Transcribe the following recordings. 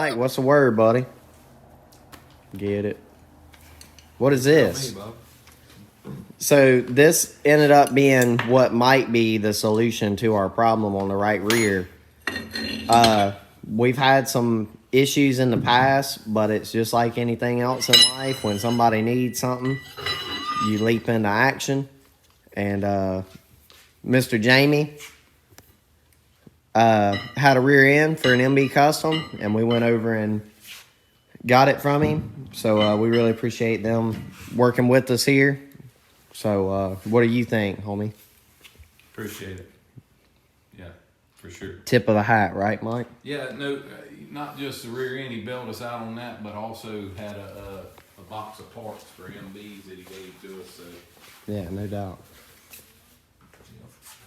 Mike, what's the word, buddy? Get it. What is this? So this ended up being what might be the solution to our problem on the right rear. We've had some issues in the past, but it's just like anything else in life. When somebody needs something, you leap into action. And Mr. Jamie had a rear end for an MB Custom, and we went over and got it from him. So we really appreciate them working with us here. So what do you think, homie? Appreciate it. Yeah, for sure. Tip of the hat, right, Mike? Yeah, no, not just the rear end. He bailed us out on that, but also had a box of parts for MBs that he gave to us. So. Yeah, no doubt.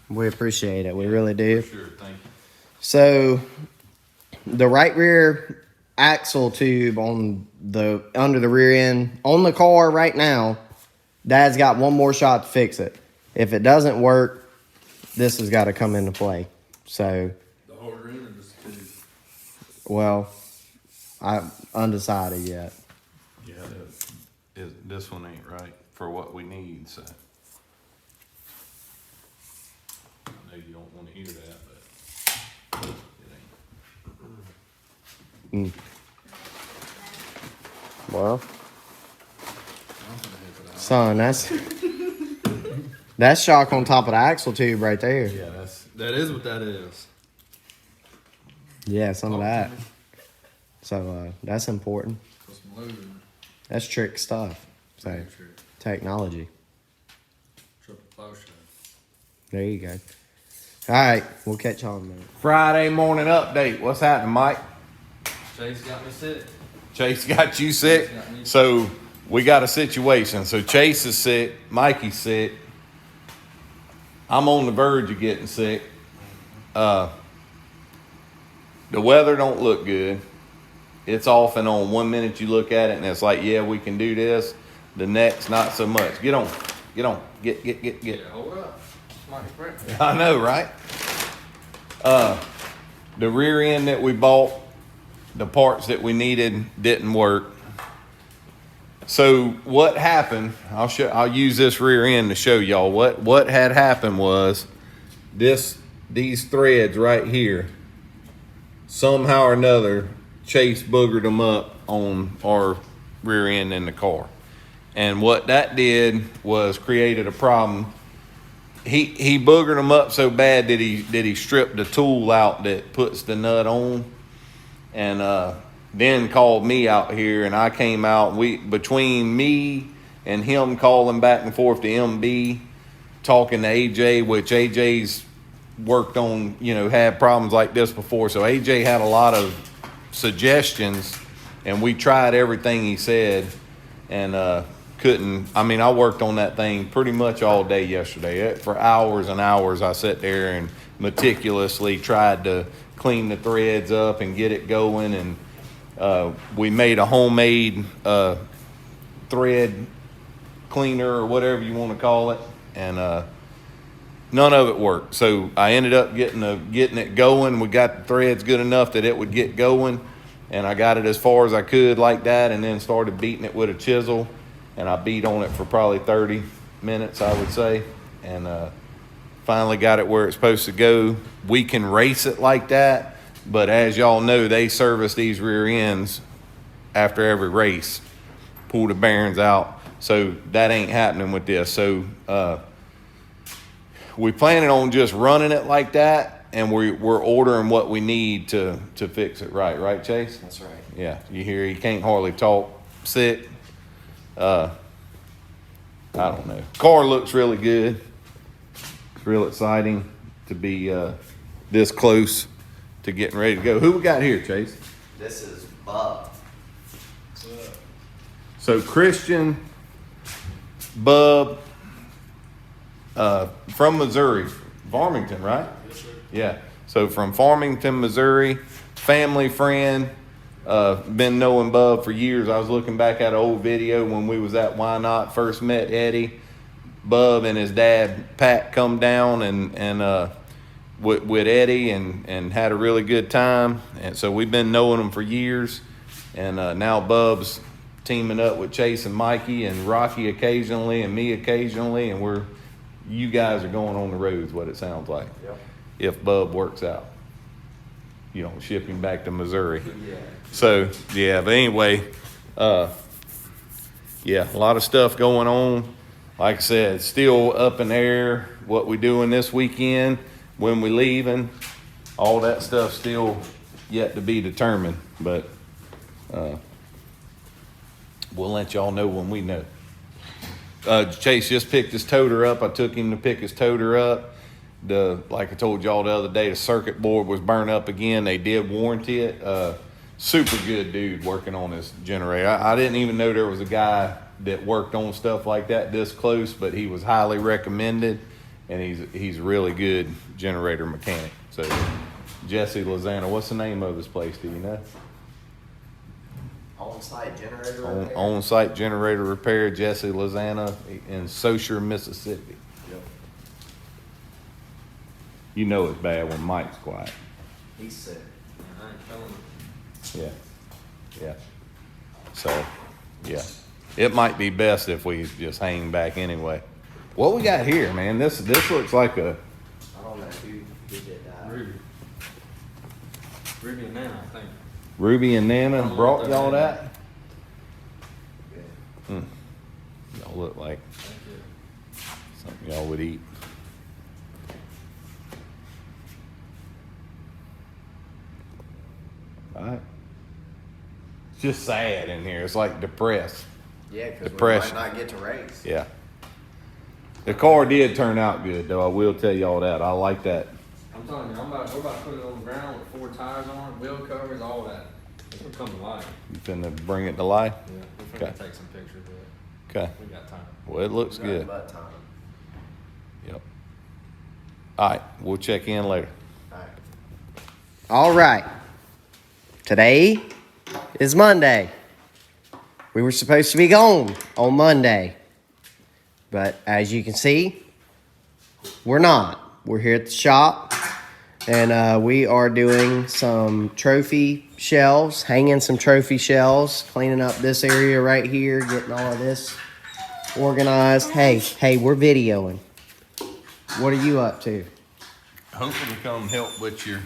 We appreciate it. We really do. For sure, thank you. So the right rear axle tube on the under the rear end on the car right now, Dad's got one more shot to fix it. If it doesn't work, this has got to come into play. So the whole rear end or just the tube? Well, I'm undecided yet. Yeah, this one ain't right for what we need. So I know you don't want to hear that, but it ain't. Well, son, that's shock on top of the axle tube right there. Yeah, that is what that is. Yeah, some of that. So that's important. That's trick stuff. So technology. Triple plow shaft. There you go. All right, we'll catch y'all in a minute. Friday morning update. What's happening, Mike? Chase got me sick. Chase got you sick. So we got a situation. So Chase is sick. Mikey's sick. I'm on the verge of getting sick. The weather don't look good. It's off and on. 1 minute you look at it and it's like, yeah, we can do this. The next, not so much. Get on. Get. Yeah, hold up. I know, right? The rear end that we bought, the parts that we needed didn't work. So what happened? I'll use this rear end to show y'all what had happened was these threads right here. Somehow or another, Chase boogered them up on our rear end in the car, and what that did was created a problem. He boogered them up so bad that he stripped the tool out that puts the nut on, and then called me out here, and I came out. Between me and him calling back and forth to MB, talking to AJ, which AJ's worked on, had problems like this before. So AJ had a lot of suggestions, and we tried everything he said, and couldn't. I mean, I worked on that thing pretty much all day yesterday. For hours and hours, I sat there and meticulously tried to clean the threads up and get it going, and we made a homemade thread cleaner or whatever you want to call it, and none of it worked. So I ended up getting it going. We got the threads good enough that it would get going, and I got it as far as I could like that, and then started beating it with a chisel, and I beat on it for probably 30 minutes, I would say, and finally got it where it's supposed to go. We can race it like that, but as y'all know, they service these rear ends after every race, pull the bearings out. So that ain't happening with this. So we planning on just running it like that, and we're ordering what we need to fix it right, Chase? That's right. Yeah, you hear he can't hardly talk, sick. I don't know. Car looks really good. It's real exciting to be this close to getting ready to go. Who we got here, Chase? This is Bub. So Christian, Bub, from Missouri, Farmington, right? Yes, sir. Yeah. So from Farmington, Missouri, family friend. Been knowing Bub for years. I was looking back at an old video when we was at Why Not, first met Eddie. Bub and his dad Pat come down and with Eddie and had a really good time. And so we've been knowing them for years. And now Bub's teaming up with Chase and Mikey and Rocky occasionally and me occasionally. And you guys are going on the road is what it sounds like. Yep. If Bub works out. You know, ship him back to Missouri. Yeah. So, yeah, but anyway, yeah, a lot of stuff going on. Like I said, it's still up in the air what we doing this weekend, when we leaving. All that stuff still yet to be determined. But we'll let y'all know when we know. Chase just picked his toter up. I took him to pick his toter up. Like I told y'all the other day, the circuit board was burnt up again. They did warranty it. Super good dude working on this generator. I didn't even know there was a guy that worked on stuff like that this close, but he was highly recommended, and he's a really good generator mechanic. So Jesse Lozana, what's the name of this place? Do you know? On-site generator repair. On-site generator repair, Jesse Lozana in Saucier, Mississippi. Yep. You know it's bad when Mike's quiet. He's sick. I ain't telling you. Yeah. Yeah. So, yeah. It might be best if we just hang back anyway. What we got here, man? This looks like a... I don't know who did that. Ruby and Nana, I think. Ruby and Nana brought y'all that? Yeah. Y'all look like Thank you. something y'all would eat. All right. It's just sad in here. It's like depressed. Yeah, because we Depression. might not get to race. Yeah. The car did turn out good, though. I will tell y'all that. I like that. I'm telling you, we're about to put it on the ground with 4 tires on it, wheel covers, all that. It's gonna come to life. You finna bring it to life? Yeah, we're gonna Okay. take some pictures of it. Okay. We got time. Well, it looks Got good. butt time. Yep. All right. We'll check in later. All right. Today is Monday. We were supposed to be gone on Monday. But as you can see, we're not. We're here at the shop. And we are doing some trophy shelves, hanging some trophy shelves, cleaning up this area right here, getting all of this organized. Hey, we're videoing. What are you up to? Hopefully come help with your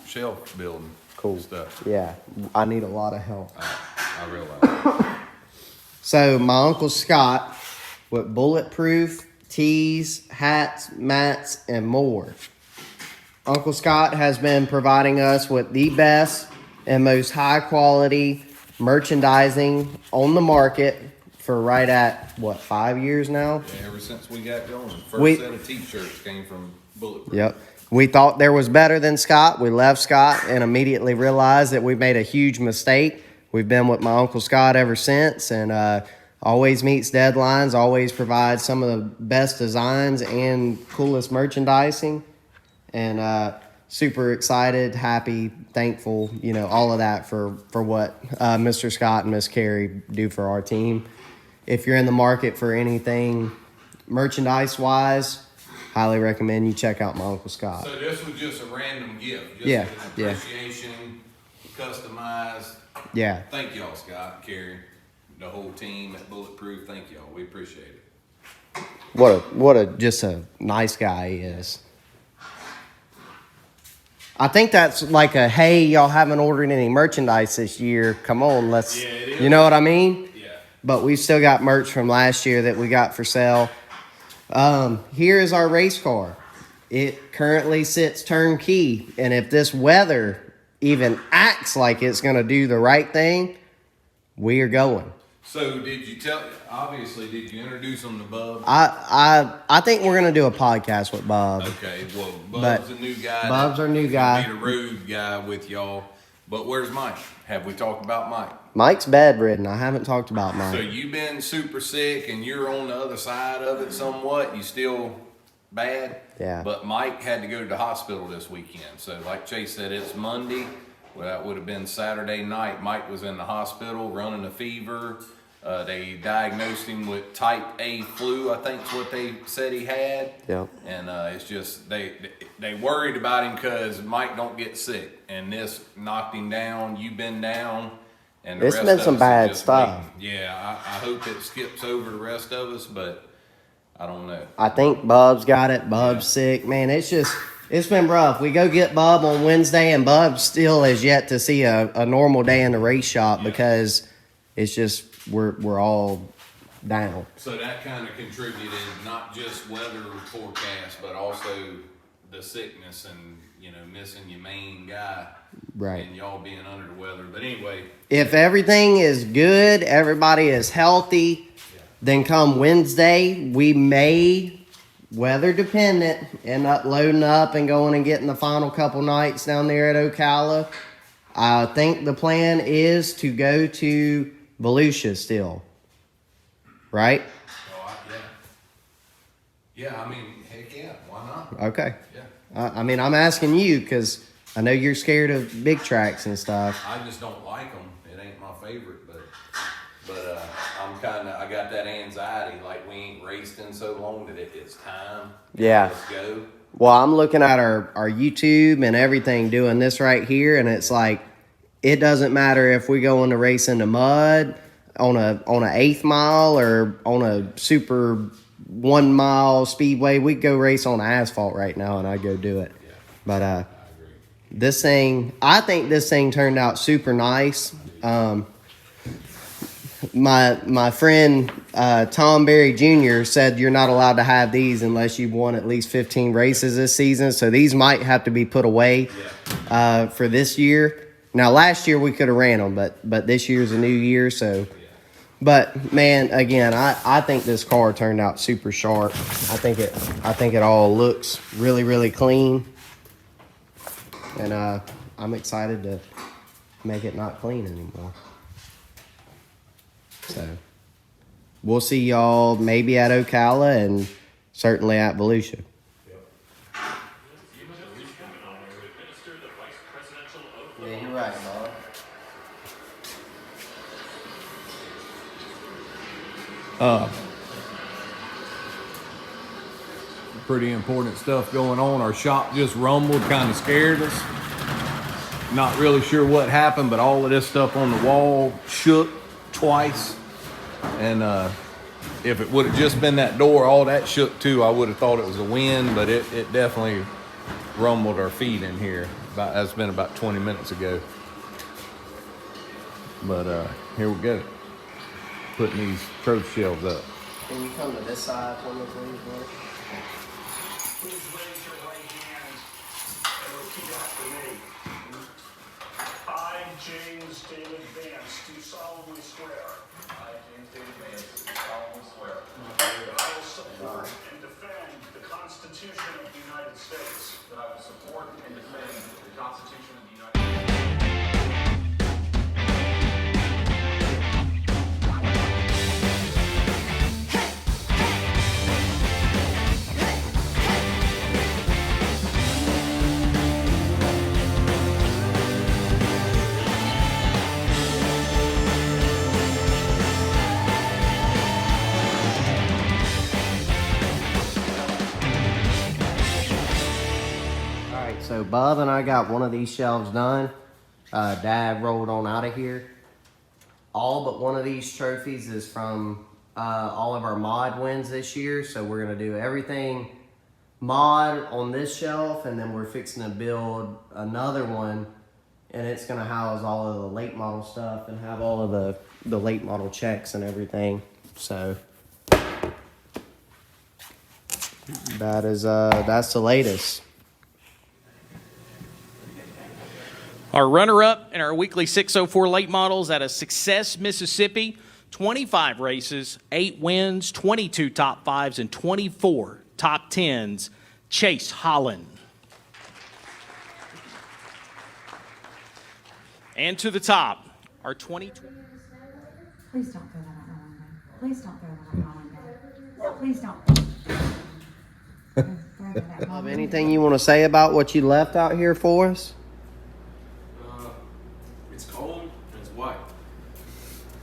shelf building stuff. Yeah, I need a lot of help. I realize. So my Uncle Scott with bulletproof tees, hats, mats, and more. Uncle Scott has been providing us with the best and most high quality merchandising on the market for right at, 5 years now? Yeah, ever since we got going. We- First set of t-shirts came from Bulletproof. Yep. We thought there was better than Scott. We left Scott and immediately realized that we made a huge mistake. We've been with my Uncle Scott ever since, and always meets deadlines, always provides some of the best designs and coolest merchandising. And super excited, happy, thankful, all of that for what Mr. Scott and Miss Carey do for our team. If you're in the market for anything merchandise-wise, highly recommend you check out my Uncle Scott. So this was just a random gift. Just Yeah, an yeah. appreciation, customized. Yeah. Thank y'all, Scott, Carey, the whole team at Bulletproof. Thank y'all. We appreciate it. What a just a nice guy he is. I think that's like a, hey, y'all haven't ordered any merchandise this year. Come on, let's, Yeah, it is. you know what I mean? Yeah. But we've still got merch from last year that we got for sale. Here is our race car. It currently sits turnkey. And if this weather even acts like it's going to do the right thing, we are going. So did you did you introduce them to Bub? I think we're going to do a podcast with Bob. Okay, well, Bub's a new guy. Bub's our new guy. Be the road guy with y'all. But where's Mike? Have we talked about Mike? Mike's bedridden. I haven't talked about Mike. So you've been super sick and you're on the other side of it somewhat. You still bad? Yeah. But Mike had to go to the hospital this weekend. So like Chase said, it's Monday. Well, that would have been Saturday night. Mike was in the hospital running a fever. They diagnosed him with type A flu, I think is what they said he had. Yeah. And it's just, they worried about him because Mike don't get sick. And this knocked him down, you been down. And the It's rest been of some us bad is just stuff. waiting. Yeah, I hope it skips over the rest of us, but I don't know. I think Bub's got it. Bub's sick. Man, it's been rough. We go get Bub on Wednesday, and Bub still has yet to see a normal day in the race shop because it's just we're all down. So that kind of contributed, not just weather forecast, but also the sickness and, missing your main guy. Right. And y'all being under the weather. But anyway. If everything is good, everybody is healthy, then come Wednesday, we may, weather dependent, end up loading up and going and getting the final couple nights down there at Ocala. I think the plan is to go to Volusia still. Right? Oh, yeah, I mean, heck yeah, why not? Okay. Yeah. I'm asking you because I know you're scared of big tracks and stuff. I just don't like them. It ain't my favorite, but I got that anxiety, like we ain't raced in so long that it's time. Yeah. Let's go. Well, I'm looking at our YouTube and everything doing this right here, and it's like, it doesn't matter if we go in the race in the mud, on a 8th mile or on a super 1 mile speedway. We go race on asphalt right now and I go do it. Yeah. But I agree. I think this thing turned out super nice. My friend Tom Berry Jr. said you're not allowed to have these unless you've won at least 15 races this season. So these might have to be put away for this year. Now last year we could have ran them, but this year's a new year, so. But man, again, I think this car turned out super sharp. I think it all looks really, really clean, and I'm excited to make it not clean anymore. So we'll see y'all maybe at Ocala and certainly at Volusia. Yeah, you're right, Bob. Pretty important stuff going on. Our shop just rumbled, kind of scared us. Not really sure what happened, but all of this stuff on the wall shook twice. And if it would have just been that door, all that shook too, I would have thought it was a wind, but it definitely rumbled our feet in here. That's been about 20 minutes ago. But here we go. Putting these trophy shelves up. Can you come to this side for me, please, bro? Please raise your right hand and repeat after me. I, James David Vance, do solemnly swear. I, James David Vance, do solemnly swear. That I will support and defend the Constitution of the United States. That I will support and defend the Constitution of the United States. So Bub and I got one of these shelves done. Dad rolled on out of here. All but one of these trophies is from all of our mod wins this year. So we're gonna do everything mod on this shelf, and then we're fixing to build another one, and it's gonna house all of the late model stuff and have all of the late model checks and everything. So that is that's the latest. Our runner-up in our weekly 604 late models out of Success, Mississippi, 25 races, 8 wins, 22 top 5s, and 24 top 10s, Chase Holland. And to the top, our 2020. Please don't throw that at Holland. Please don't throw that at Holland. No, please don't. Throw that at Bub, Holland. anything you want to say about what you left out here for us? It's cold and it's white.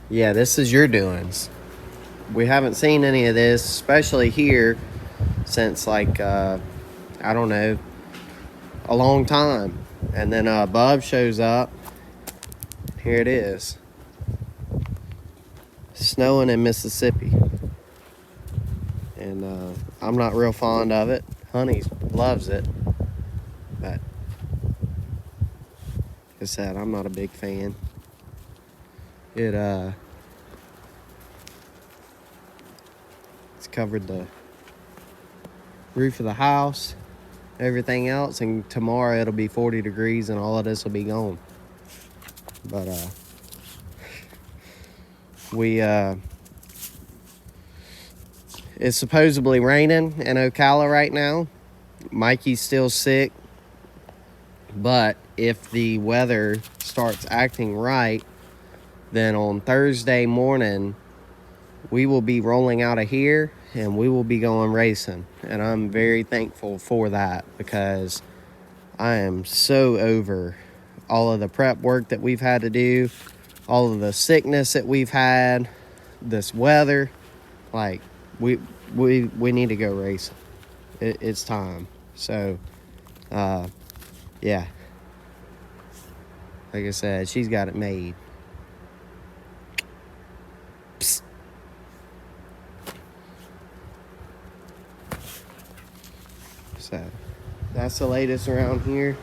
Yeah, this is your doings. We haven't seen any of this, especially here, since like I don't know, a long time. And then Bub shows up. Here it is. Snowing in Mississippi. And I'm not real fond of it. Honey loves it. But like I said, I'm not a big fan. It's covered the roof of the house, everything else, and tomorrow it'll be 40 degrees and all of this will be gone. But it's supposedly raining in Ocala right now. Mikey's still sick, but if the weather starts acting right, then on Thursday morning we will be rolling out of here and we will be going racing. And I'm very thankful for that, because I am so over all of the prep work that we've had to do, all of the sickness that we've had, this weather. Like, we need to go racing. It's time. So, yeah. Like I said, she's got it made. Psst. So, that's the latest around here.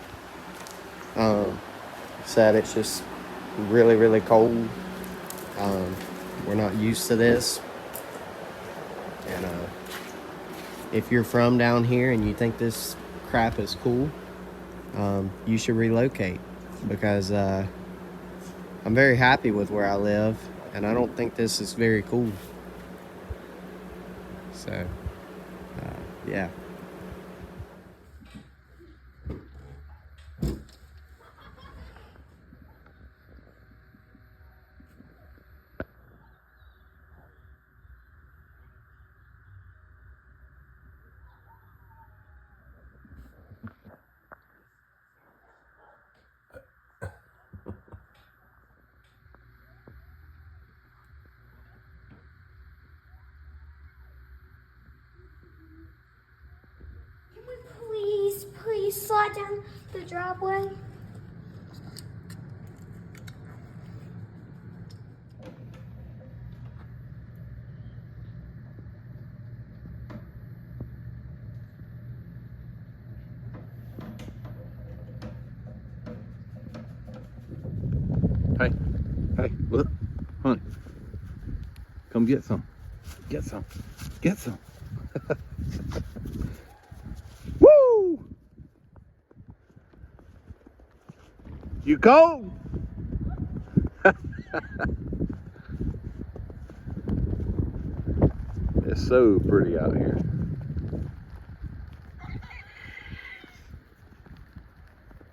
Said it's just really, really cold. We're not used to this. And if you're from down here and you think this crap is cool, you should relocate, because I'm very happy with where I live, and I don't think this is very cool. So, yeah. Can we please slide down the driveway? Hey, look, honey, come get some. Get some. Woo! You cold? It's so pretty out here.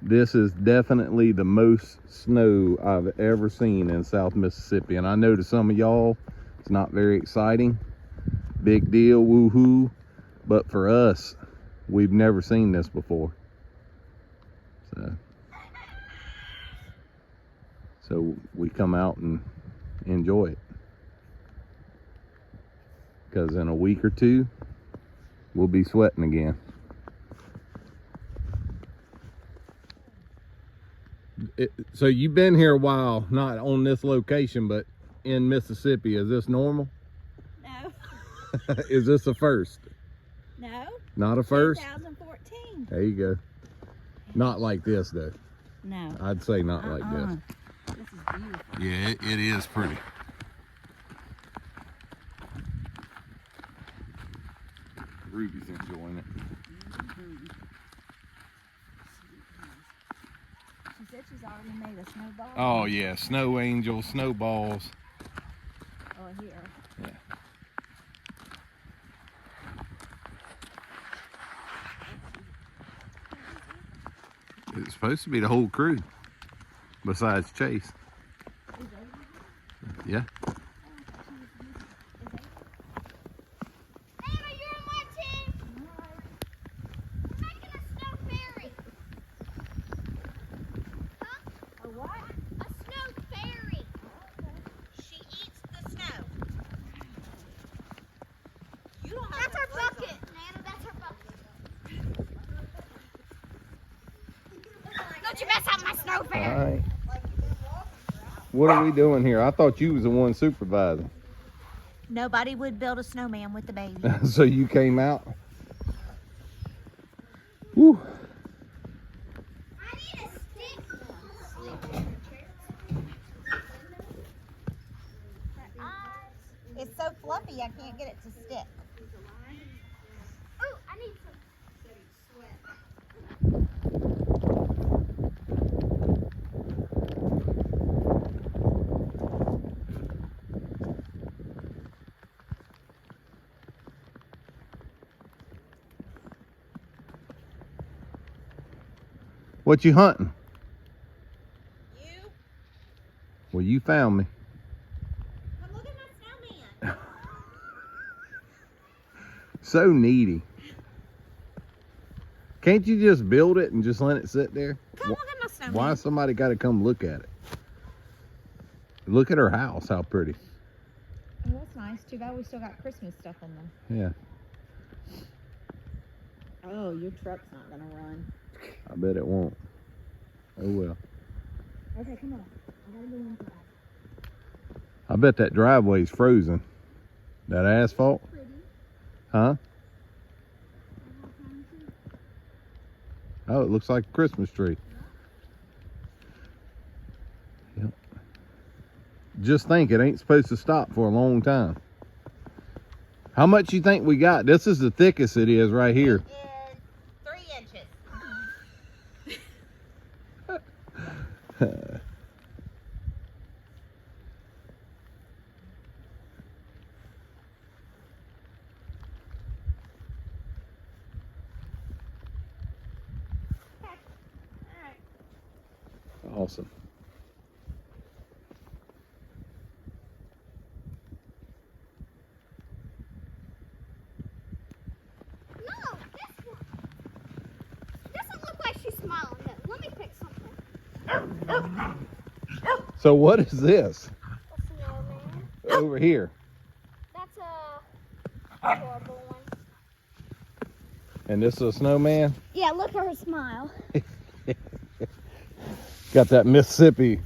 This is definitely the most snow I've ever seen in South Mississippi. And I know to some of y'all, it's not very exciting. Big deal, woohoo. But for us, we've never seen this before. So we come out and enjoy it. Because in a week or two, we'll be sweating again. So you've been here a while, not on this location, but in Mississippi. Is this normal? No. Is this a first? No. Not a first? 2014. There you go. Not like this, though. No. I'd say not like this. This is beautiful. Yeah, it is pretty. Ruby's enjoying it. She said she's already made a snowball. Oh yeah, snow angels, snowballs. Oh, here. Yeah. It's supposed to be the whole crew, besides Chase. Yeah. Mama, you're on my team. We're making a snow fairy. Huh? A what? A snow fairy. She eats That's our bucket, Nana. That's our bucket. Don't you mess up my snow fair. All right. What are we doing here? I thought you was the one supervising. Nobody would build a snowman with the baby. So you came out? Woo. I need a stick. It's so fluffy, I can't get it to stick. Oh, I need some. What you hunting? You? Well, you found me. Come look at my snowman. So needy. Can't you just build it and just let it sit there? Come look at my snowman. Why somebody got to come look at it? Look at her house, how pretty. Oh, that's nice. Too bad we still got Christmas stuff on them. Yeah, Oh, your truck's not gonna run. I bet it won't. Oh well. Okay, come on. I gotta go into that. I bet that driveway's frozen. That asphalt? Huh? Oh, it looks like a Christmas tree. Yep. Just think, it ain't supposed to stop for a long time. How much you think we got? This is the thickest it is right here. It is 3 inches. Awesome. No, this one. Doesn't look like she's smiling though. Let me pick something. So what is this A snowman. over here? That's a adorable one. And this is a snowman? Yeah, look at her smile. Got that Mississippi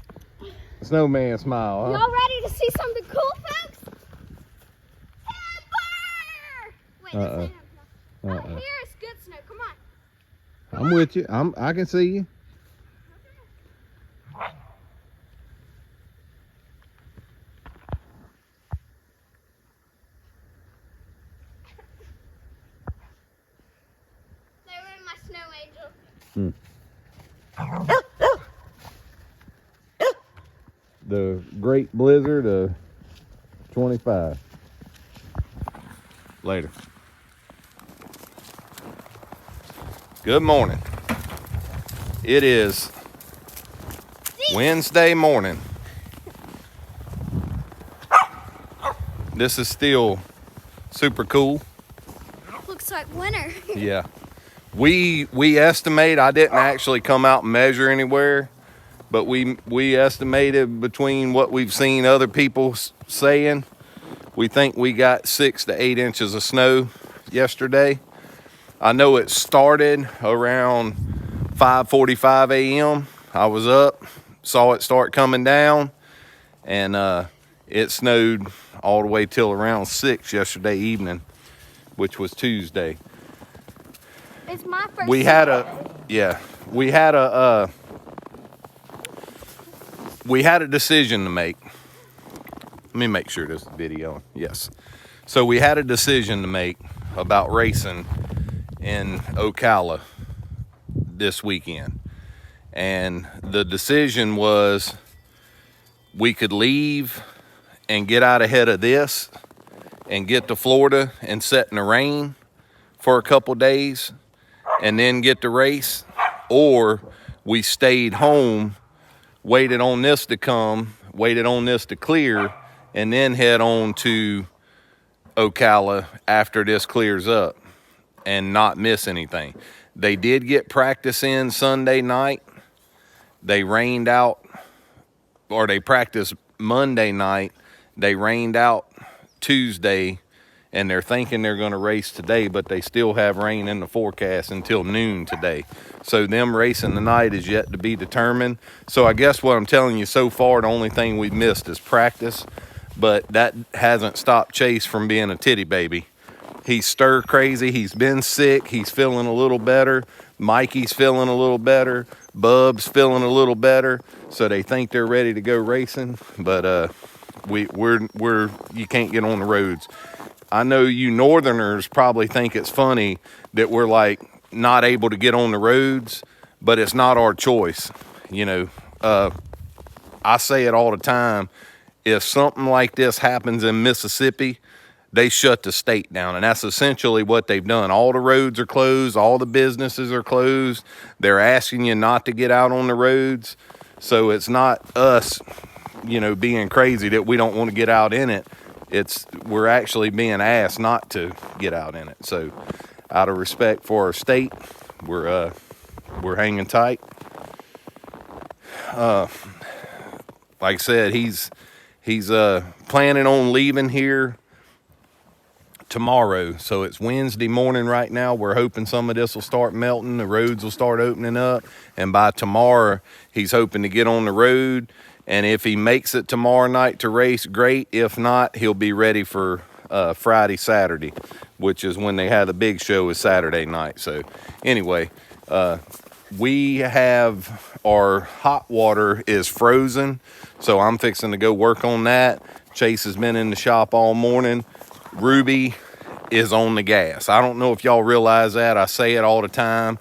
snowman smile, huh? Y'all ready to see something cool, folks? Timber! Wait, that's Uh-uh. not enough. Oh, here is good snow. Come on. I'm with you. I can see you. They were in my snow angel. The Great Blizzard of 25. Later. Good morning. It is Wednesday morning. This is still super cool. Looks like winter. Yeah. We estimate, I didn't actually come out and measure anywhere, but we estimated between what we've seen other people saying, we think we got 6 to 8 inches of snow yesterday. I know it started around 5:45 a.m. I was up, saw it start coming down, and it snowed all the way till around 6 yesterday evening, which was Tuesday. It's my first We had a decision to make. Let me make sure this is video. Yes. So we had a decision to make about racing in Ocala this weekend. And the decision was we could leave and get out ahead of this and get to Florida and sit in the rain for a couple days and then get the race, or we stayed home, waited on this to come, waited on this to clear, and then head on to Ocala after this clears up and not miss anything. They did get practice in Sunday night. They rained out, or they practiced Monday night. They rained out Tuesday, and they're thinking they're going to race today, but they still have rain in the forecast until noon today. So them racing tonight is yet to be determined. So I guess what I'm telling you so far, the only thing we've missed is practice, but that hasn't stopped Chase from being a titty baby. He's stir crazy. He's been sick. He's feeling a little better. Mikey's feeling a little better. Bub's feeling a little better. So they think they're ready to go racing, but we're you can't get on the roads. I know you northerners probably think it's funny that we're like not able to get on the roads, but it's not our choice. You know, I say it all the time. If something like this happens in Mississippi, they shut the state down, and that's essentially what they've done. All the roads are closed. All the businesses are closed. They're asking you not to get out on the roads. So it's not us, you know, being crazy that we don't want to get out in it. We're actually being asked not to get out in it. So out of respect for our state, we're hanging tight. Like I said, he's planning on leaving here tomorrow. So it's Wednesday morning right now. We're hoping some of this will start melting. The roads will start opening up. And by tomorrow, he's hoping to get on the road. And if he makes it tomorrow night to race, great. If not, he'll be ready for Friday, Saturday, which is when they have the big show is Saturday night. So anyway, we have our hot water is frozen. So I'm fixing to go work on that. Chase has been in the shop all morning. Ruby is on the gas. I don't know if y'all realize that. I say it all the time.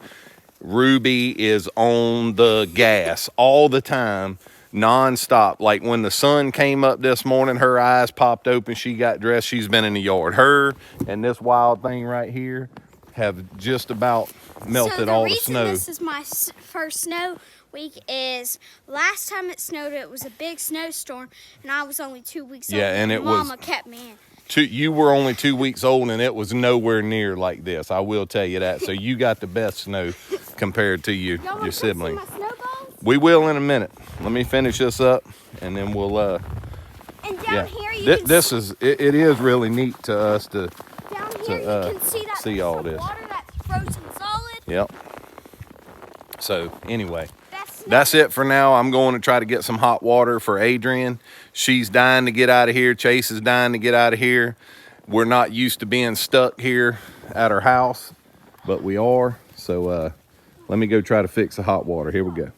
Ruby is on the gas all the time, nonstop. Like when the sun came up this morning, her eyes popped open. She got dressed. She's been in the yard. Her and this wild thing right here have just about melted all the snow. So the reason this is my first snow week is last time it snowed, it was a big snowstorm, and I was only 2 weeks old. Yeah, and Mama kept me in. You were only 2 weeks old, and it was nowhere near like this. I will tell you that. So you got the best snow compared to your sibling. My snowballs? We will in a minute. Let me finish this up, and then we'll. And down here you can this is it is really neat to us to down here you can see that see all this. water that's frozen solid. Yep. So anyway. That's it for now. I'm going to try to get some hot water for Adrian. She's dying to get out of here. Chase is dying to get out of here. We're not used to being stuck here at our house, but we are. So let me go try to fix the hot water. Here we go.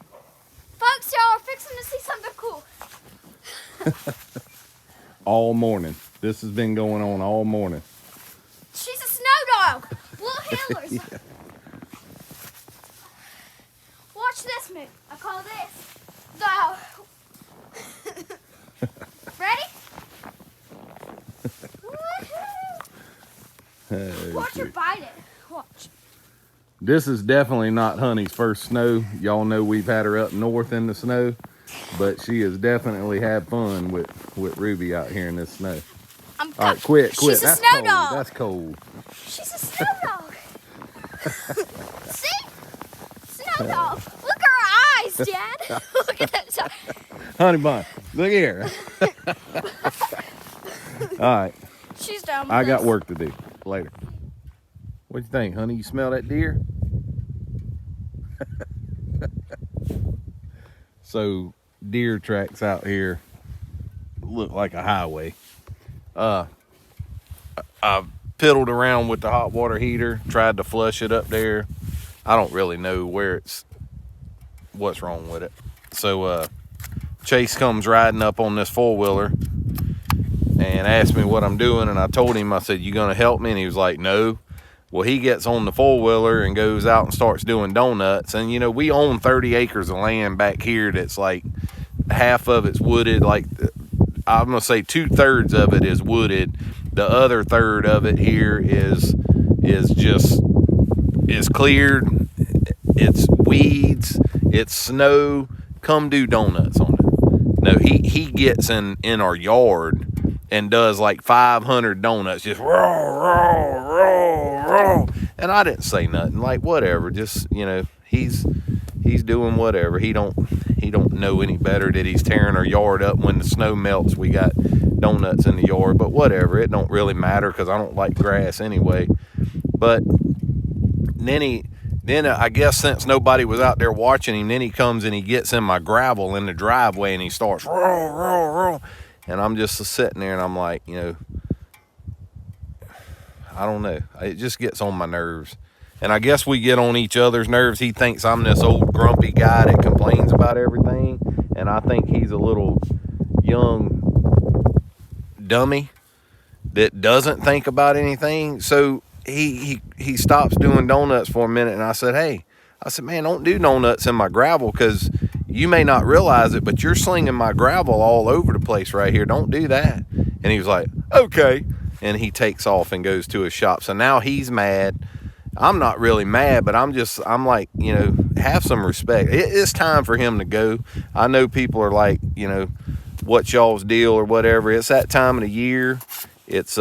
Folks, y'all are fixing to see something cool. All morning. This has been going on all morning. She's a snow dog. Little handlers. Yeah. Watch this move. I call this the... Ready? Watch her bite it. Watch. This is definitely not Honey's first snow. Y'all know we've had her up north in the snow, but she has definitely had fun with Ruby out here in this snow. All right, quit. She's a That's snow cold. dog. That's cold. She's a snow dog. See? Snow dog. Look at her eyes, Dad. Look at that. Honey bun, look here. All right. She's down. I got work to do later. What you think, honey? You smell that deer? So deer tracks out here look like a highway. I piddled around with the hot water heater, tried to flush it up there. I don't really know what's wrong with it. So Chase comes riding up on this four-wheeler and asked me what I'm doing, and I told him, I said, "You gonna help me?" And he was like, "No." Well, he gets on the four-wheeler and goes out and starts doing donuts. And, you know, we own 30 acres of land back here that's like half of it's wooded. Like, I'm going to say 2/3 of it is wooded. The other third of it here is cleared. It's weeds. It's snow. Come do donuts on it. No, he gets in our yard and does like 500 donuts, just roar, roar, roar, roar. And I didn't say nothing, like whatever, just, you know, he's doing whatever. He don't know any better that he's tearing our yard up when the snow melts. We got donuts in the yard, but whatever, it don't really matter because I don't like grass anyway. But then I guess since nobody was out there watching him, then he comes and he gets in my gravel in the driveway and he starts roar, roar, roar. And I'm just sitting there and I'm like, you know, I don't know. It just gets on my nerves. And I guess we get on each other's nerves. He thinks I'm this old grumpy guy that complains about everything. And I think he's a little young dummy that doesn't think about anything. So he stops doing donuts for a minute. And I said, man, don't do donuts in my gravel because you may not realize it, but you're slinging my gravel all over the place right here. Don't do that. And he was like, okay. And he takes off and goes to his shop. So now he's mad. I'm not really mad, but I'm like, you know, have some respect. It's time for him to go. I know people are like, you know, what's y'all's deal or whatever. It's that time of the year. It's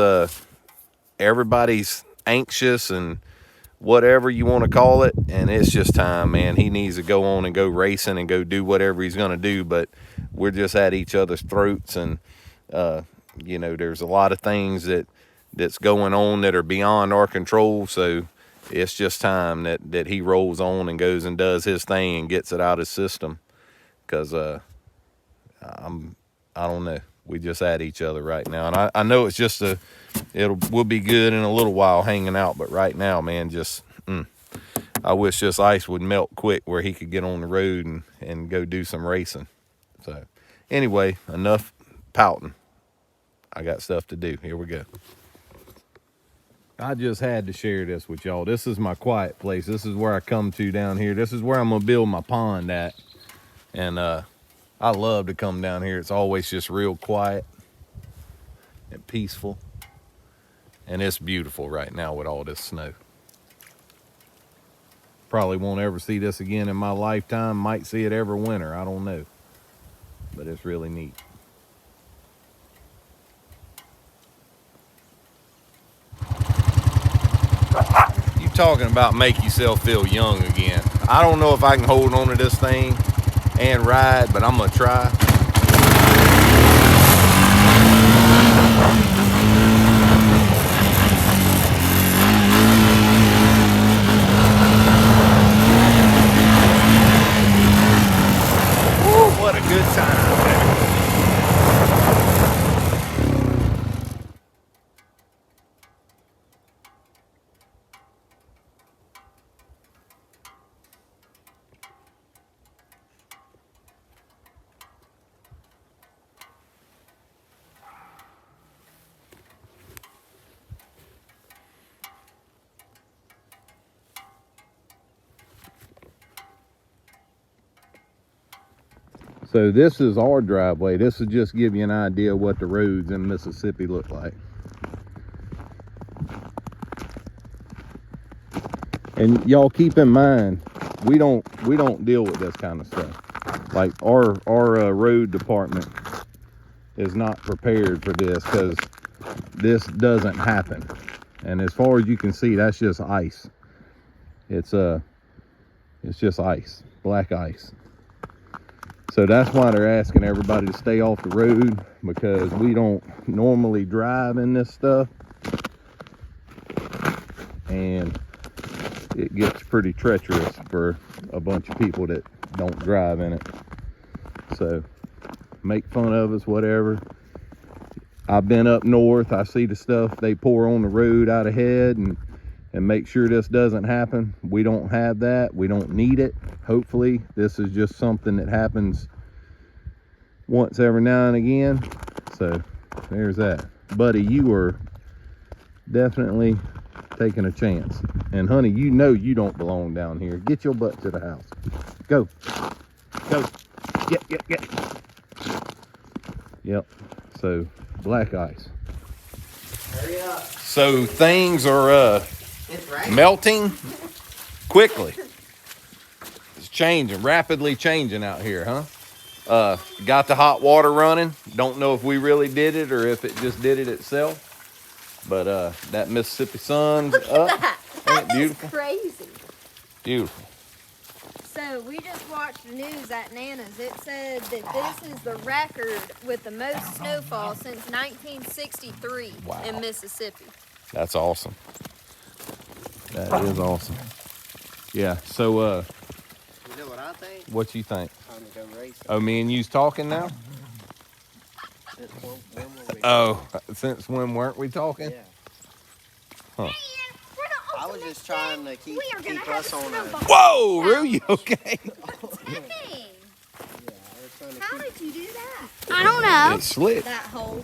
everybody's anxious and whatever you want to call it, and it's just time, man. He needs to go on and go racing and go do whatever he's going to do, but we're just at each other's throats, and you know, there's a lot of things that's going on that are beyond our control. So it's just time that he rolls on and goes and does his thing and gets it out of his system. Because I don't know. We just at each other right now. And I know it's just we'll be good in a little while hanging out. But right now, man, I wish this ice would melt quick where he could get on the road and go do some racing. So anyway, enough pouting. I got stuff to do. Here we go. I just had to share this with y'all. This is my quiet place. This is where I come to down here. This is where I'm going to build my pond at. And I love to come down here. It's always just real quiet and peaceful. And it's beautiful right now with all this snow. Probably won't ever see this again in my lifetime. Might see it every winter. I don't know. But it's really neat. Talking about make yourself feel young again. I don't know if I can hold on to this thing and ride, but I'm gonna try. Woo, what a good time. So this is our driveway. This will just give you an idea of what the roads in Mississippi look like. And y'all keep in mind, we don't deal with this kind of stuff. Like our road department is not prepared for this because this doesn't happen. And as far as you can see, that's just ice. It's just ice, black ice. So that's why they're asking everybody to stay off the road, because we don't normally drive in this stuff. And it gets pretty treacherous for a bunch of people that don't drive in it. So make fun of us, whatever. I've been up north. I see the stuff they pour on the road out ahead and make sure this doesn't happen. We don't have that. We don't need it. Hopefully this is just something that happens once every now and again. So there's that. Buddy, you are definitely taking a chance. And honey, you know you don't belong down here. Get your butt to the house. Go. Go. Get. Yep. So black ice. Hurry up. So things are melting quickly. It's changing, rapidly changing out here, huh? Got the hot water running. Don't know if we really did it or if it just did it itself. But that Mississippi sun's up. That Ain't it is beautiful? crazy. Beautiful. So So we just watched the news at Nana's. It said that this is the record with the most snowfall since 1963 Wow. in Mississippi. That's awesome. That is awesome. Yeah, so You know what I think? what you think? Time to go racing. Oh, me and you's talking now? Since when were we? Oh, since when weren't we talking? Yeah. Huh. I was just trying to keep us on a. Whoa, Rue, you okay? What's happening? trying to How keep. did you do that? I don't know. It slipped. That hole.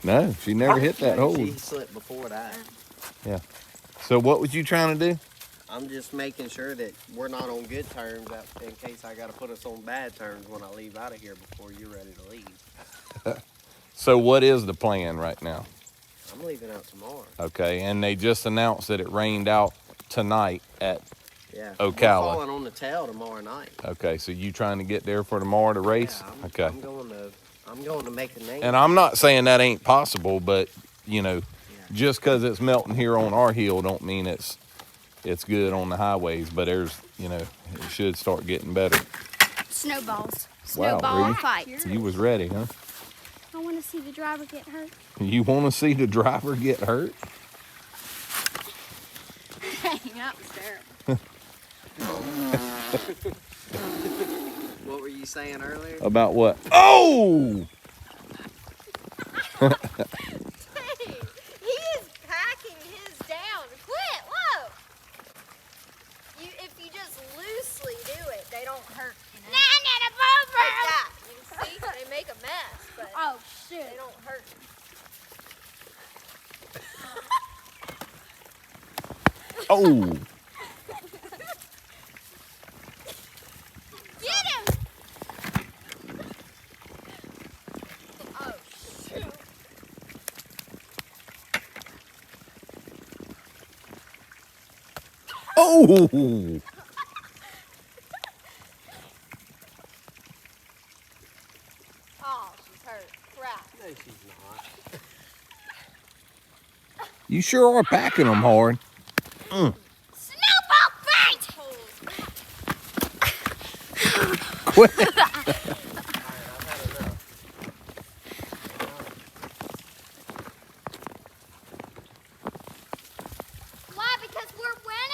No, she never hit that hole. She slipped before that. Yeah. So what was you trying to do? I'm just making sure that we're not on good terms in case I got to put us on bad terms when I leave out of here before you're ready to leave. So what is the plan right now? I'm leaving out tomorrow. Okay, and they just announced that it rained out tonight at, Yeah. Ocala. We're falling on the tail tomorrow night. okay, so you trying to get there for tomorrow to race? Yeah, Okay. I'm going to make a name. And I'm not saying that ain't possible, but you know, just because it's melting here on our hill don't mean it's good on the highways, but there's, you know, it should start getting better. Snowballs. Wow, Snowball really? fight. You was ready, huh? I want to see the driver get hurt. You want to see the driver get hurt? That was terrible. What were you saying earlier? About what? Oh! Dang, he is packing his down. Quit! Whoa! If you just loosely do it, they don't hurt. You know? Like that. You see, they make a mess, but Oh, shoot. they don't hurt. Oh! Get him! Oh shoot! Oh! Oh, she's hurt. Crap. No, she's not. You sure are packing them hard. Snowball fight! Quit. All right, I've had enough. Why? Because we're winning.